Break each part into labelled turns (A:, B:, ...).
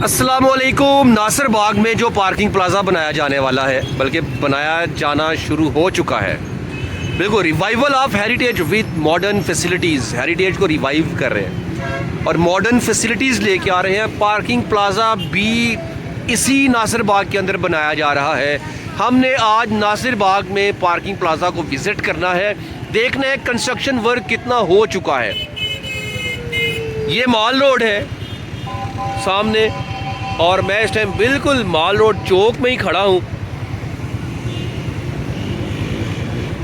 A: अस्सलामुअलैकुम। नासिर बाग में जो पार्किंग प्लाज़ा बनाया जाने वाला है, बल्कि बनाया जाना शुरू हो चुका है, बिल्कुल revival of heritage with modern facilities. Heritage को रिवाइव कर रहे हैं और मॉडर्न फैसिलिटीज़ लेके आ रहे हैं। पार्किंग प्लाज़ा भी इसी नासिर बाग के अंदर बनाया जा रहा है। हमने आज नासिर बाग में पार्किंग प्लाज़ा को विज़िट करना है, देखना है कंस्ट्रक्शन वर्क कितना हो चुका है। ये माल रोड है सामने और मैं इस टाइम बिल्कुल माल रोड चौक में ही खड़ा हूँ।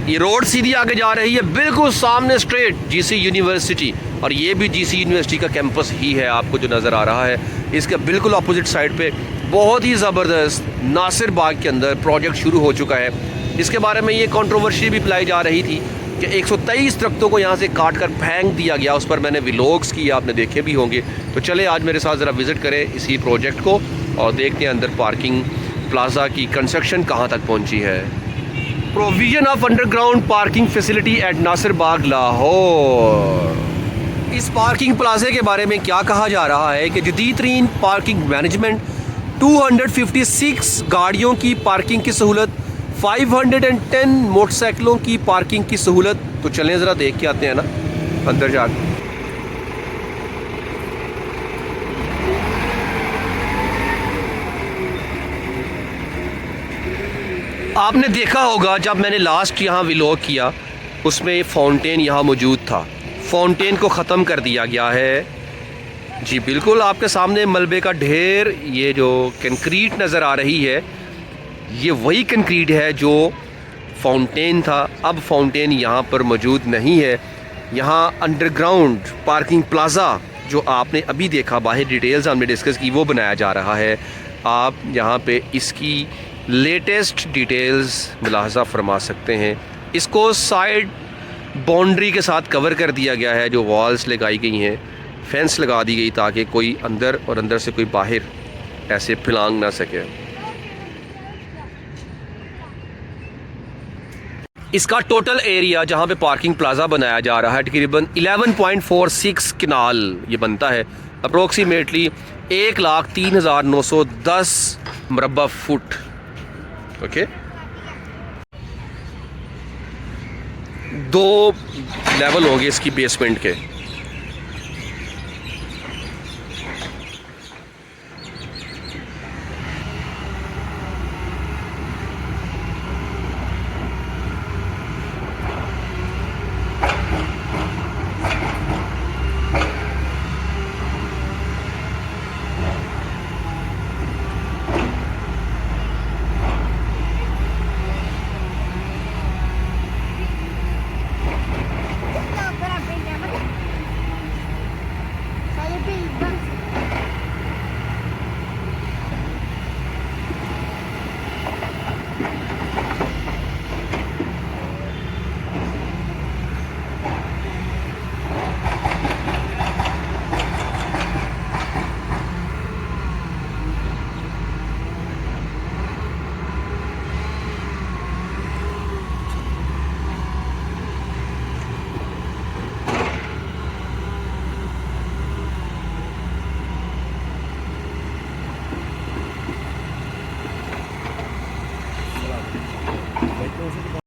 A: ये रोड सीधी आगे जा रही है, बिल्कुल सामने स्ट्रेट जीसी यूनिवर्सिटी, और ये भी जीसी यूनिवर्सिटी का कैंपस ही है आपको जो नज़र आ रहा है। इसके बिल्कुल अपोजिट साइड पे बहुत ही ज़बरदस्त नासिर बाग के अंदर प्रोजेक्ट शुरू हो चुका है। इसके बारे में ये कंट्रोवर्सी भी फैलाई जा रही थी कि 123 दरख्तों को यहाँ से काट कर फेंक दिया गया। उस पर मैंने व्लॉग्स किए, आपने देखे भी होंगे। तो चले आज मेरे साथ ज़रा विज़िट करें इसी प्रोजेक्ट को और देखते हैं अंदर पार्किंग प्लाज़ा की कंस्ट्रक्शन कहाँ तक पहुँची है। Provision of underground parking facility at Nasir Bagh Lahore. इस पार्किंग प्लाज़े के बारे में क्या कहा जा रहा है कि जदीद तरीन पार्किंग मैनेजमेंट, 256 गाड़ियों की पार्किंग की सहूलत, 510 मोटरसाइकिलों की पार्किंग की सहूलत। तो चलें ज़रा देख के आते हैं ना अंदर जाकर। आपने देखा होगा जब मैंने लास्ट यहाँ व्लॉग किया, उसमें फाउंटेन यहाँ मौजूद था। फाउंटेन को ख़त्म कर दिया गया है। जी बिल्कुल आपके सामने मलबे का ढेर, ये जो कंक्रीट नज़र आ रही है, ये वही कंक्रीट है जो फाउंटेन था। अब फाउंटेन यहाँ पर मौजूद नहीं है। यहाँ अंडरग्राउंड पार्किंग प्लाज़ा जो आपने अभी देखा, बाहर डिटेल्स हमने डिस्कस की, वो बनाया जा रहा है। आप यहाँ पे इसकी लेटेस्ट डिटेल्स मुलाहजा फरमा सकते हैं। इसको साइड बाउंड्री के साथ कवर कर दिया गया है, जो वॉल्स लगाई गई हैं, फेंस लगा दी गई ताकि कोई अंदर और अंदर से कोई बाहर ऐसे फिलांग ना सके। इसका टोटल एरिया जहाँ पे पार्किंग प्लाज़ा बनाया जा रहा है तकरीबन 11.46 कनाल ये बनता है। अप्रोक्सीमेटली 1,03,910 मुरब्बा फुट। ओके, 2 लेवल होंगे इसकी बेसमेंट के।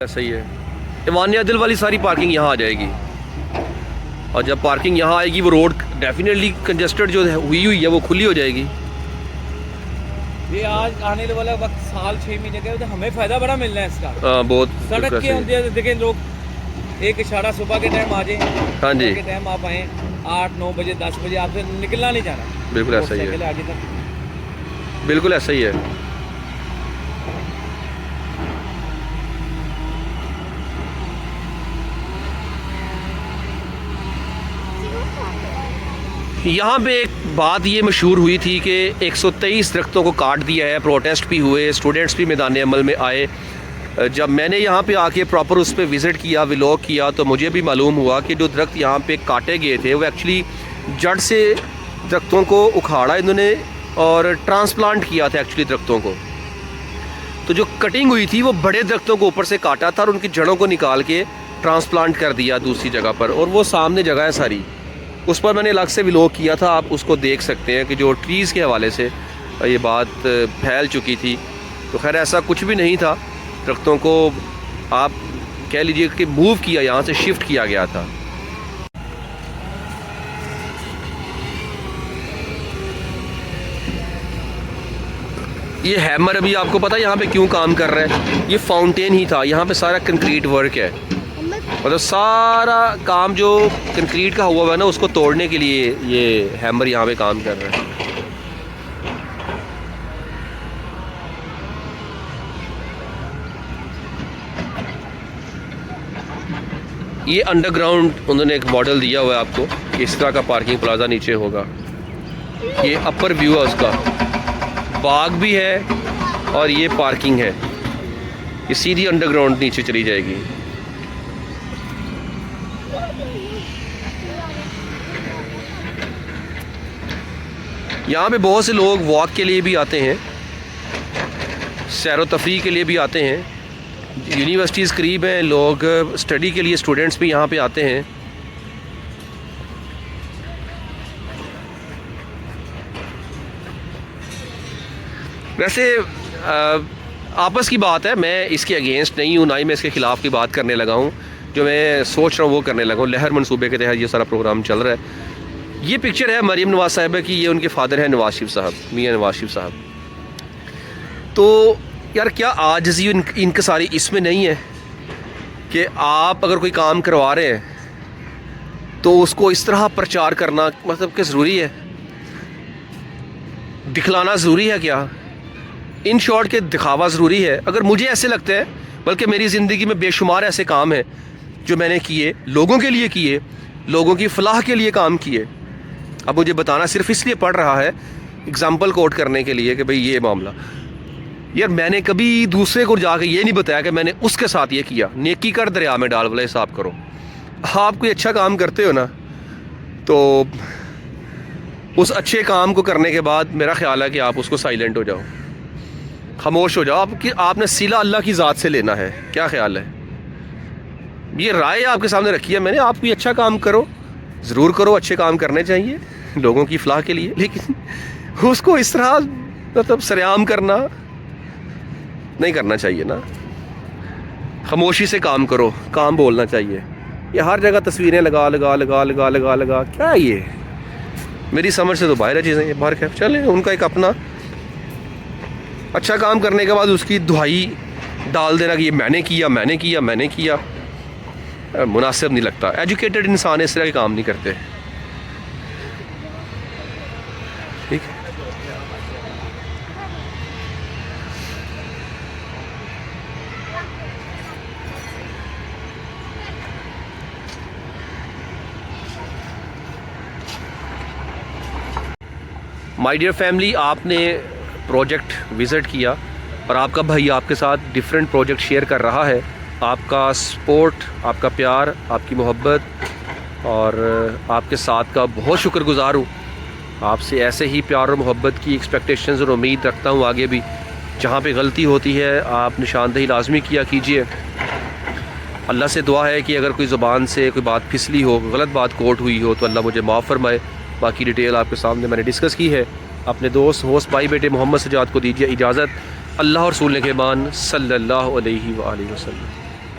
A: सही है। ईवानिया दिल वाली सारी पार्किंग यहाँ आ जाएगी, और जब पार्किंग यहाँ आएगी वो रोड डेफिनेटली कंजेस्टेड जो हुई है वो खुली हो जाएगी।
B: ये आज आने वाला वक्त साल 6 महीने का, तो हमें फ़ायदा बड़ा मिलना है इसका।
A: बहुत
B: सड़क के अंदर देखें लोग, एक इशारा सुबह के टाइम आ जाए,
A: हाँ जी,
B: के टाइम आप आएँ 8-9 बजे 10 बजे, आपसे निकलना नहीं जाना।
A: बिल्कुल ऐसा ही है,
B: आगे तक
A: बिल्कुल ऐसा ही है। यहाँ पे एक बात ये मशहूर हुई थी कि 123 दरख्तों को काट दिया है। प्रोटेस्ट भी हुए, स्टूडेंट्स भी मैदान अमल में आए। जब मैंने यहाँ पे आके प्रॉपर उस पर विज़िट किया, व्लॉग किया, तो मुझे भी मालूम हुआ कि जो दरख्त यहाँ पे काटे गए थे वो एक्चुअली जड़ से दरख्तों को उखाड़ा इन्होंने और ट्रांसप्लांट किया था एक्चुअली दरख्तों को। तो जो कटिंग हुई थी वो बड़े दरख्तों को ऊपर से काटा था और उनकी जड़ों को निकाल के ट्रांसप्लांट कर दिया दूसरी जगह पर। और वो सामने जगह है सारी, उस पर मैंने अलग से व्लॉग किया था, आप उसको देख सकते हैं कि जो ट्रीज़ के हवाले से ये बात फैल चुकी थी। तो खैर ऐसा कुछ भी नहीं था, दरख्तों को आप कह लीजिए कि मूव किया, यहाँ से शिफ्ट किया गया था। ये हैमर अभी आपको पता है यहाँ पे क्यों काम कर रहा है? ये फाउंटेन ही था, यहाँ पे सारा कंक्रीट वर्क है, मतलब सारा काम जो कंक्रीट का हुआ है ना उसको तोड़ने के लिए ये हैमर यहाँ पे काम कर रहा है। ये अंडरग्राउंड उन्होंने एक मॉडल दिया हुआ है आपको कि इस तरह का पार्किंग प्लाजा नीचे होगा। ये अपर व्यू है उसका, बाग भी है और ये पार्किंग है। ये सीधी अंडरग्राउंड नीचे चली जाएगी। यहाँ पे बहुत से लोग वॉक के लिए भी आते हैं, सैर व तफरीह के लिए भी आते हैं। यूनिवर्सिटीज़ करीब हैं, लोग स्टडी के लिए स्टूडेंट्स भी यहाँ पे आते हैं। वैसे आपस की बात है, मैं इसके अगेंस्ट नहीं हूँ, ना ही मैं इसके ख़िलाफ़ की बात करने लगा हूँ। जो मैं सोच रहा हूँ वो करने लगा हूँ। लहर मंसूबे के तहत ये सारा प्रोग्राम चल रहा है। ये पिक्चर है मरीम नवाज़ साहिबा की, ये उनके फादर हैं नवाज़ शरीफ साहब, मियाँ नवाज़ शरीफ साहब। तो यार क्या आजिज़ी इनके सारी इसमें नहीं है कि आप अगर कोई काम करवा रहे हैं तो उसको इस तरह प्रचार करना मतलब कि ज़रूरी है, दिखलाना ज़रूरी है क्या? इन शॉर्ट के दिखावा ज़रूरी है? अगर मुझे ऐसे लगता है, बल्कि मेरी ज़िंदगी में बेशुमार ऐसे काम हैं जो मैंने किए, लोगों के लिए किए, लोगों की फलाह के लिए काम किए। अब मुझे बताना सिर्फ इसलिए पड़ रहा है एग्ज़ाम्पल कोट करने के लिए कि भाई ये मामला, यार मैंने कभी दूसरे को जाके ये नहीं बताया कि मैंने उसके साथ ये किया। नेकी कर दरिया में डाल वाला हिसाब करो। आप कोई अच्छा काम करते हो ना, तो उस अच्छे काम को करने के बाद मेरा ख्याल है कि आप उसको साइलेंट हो जाओ, खामोश हो जाओ। आपने सिला अल्लाह की ज़ात से लेना है। क्या ख्याल है? ये राय आपके सामने रखी है मैंने। आप कोई अच्छा काम करो, ज़रूर करो, अच्छे काम करने चाहिए लोगों की फलाह के लिए, लेकिन उसको इस तरह मतलब सरेआम करना नहीं करना चाहिए ना। खामोशी से काम करो, काम बोलना चाहिए। ये हर जगह तस्वीरें लगा लगा लगा लगा लगा लगा, क्या ये मेरी समझ से तो बाहर है चीज़ें। ये बाहर खैर चले, उनका एक अपना अच्छा काम करने के बाद उसकी दुहाई डाल देना कि ये मैंने किया मैंने किया मैंने किया, मुनासिब नहीं लगता। एजुकेटेड इंसान इस तरह के काम नहीं करते। ठीक है, माय डियर फैमिली, आपने प्रोजेक्ट विज़िट किया और आपका भाई आपके साथ डिफरेंट प्रोजेक्ट शेयर कर रहा है। आपका सपोर्ट, आपका प्यार, आपकी मोहब्बत और आपके साथ का बहुत शुक्रगुज़ार हूँ। आपसे ऐसे ही प्यार और मोहब्बत की एक्सपेक्टेशंस और उम्मीद रखता हूँ आगे भी। जहाँ पे गलती होती है आप निशानदही लाजमी किया कीजिए। अल्लाह से दुआ है कि अगर कोई ज़ुबान से कोई बात फिसली हो, गलत बात कोट हुई हो, तो अल्लाह मुझे माफ़ फरमाए। बाकी डिटेल आपके सामने मैंने डिस्कस की है। अपने दोस्त होस्ट भाई बेटे मोहम्मद सजाद को दीजिए इजाज़त। अल्लाह और रसूल के मान सल्लल्लाहु अलैहि वसल्लम।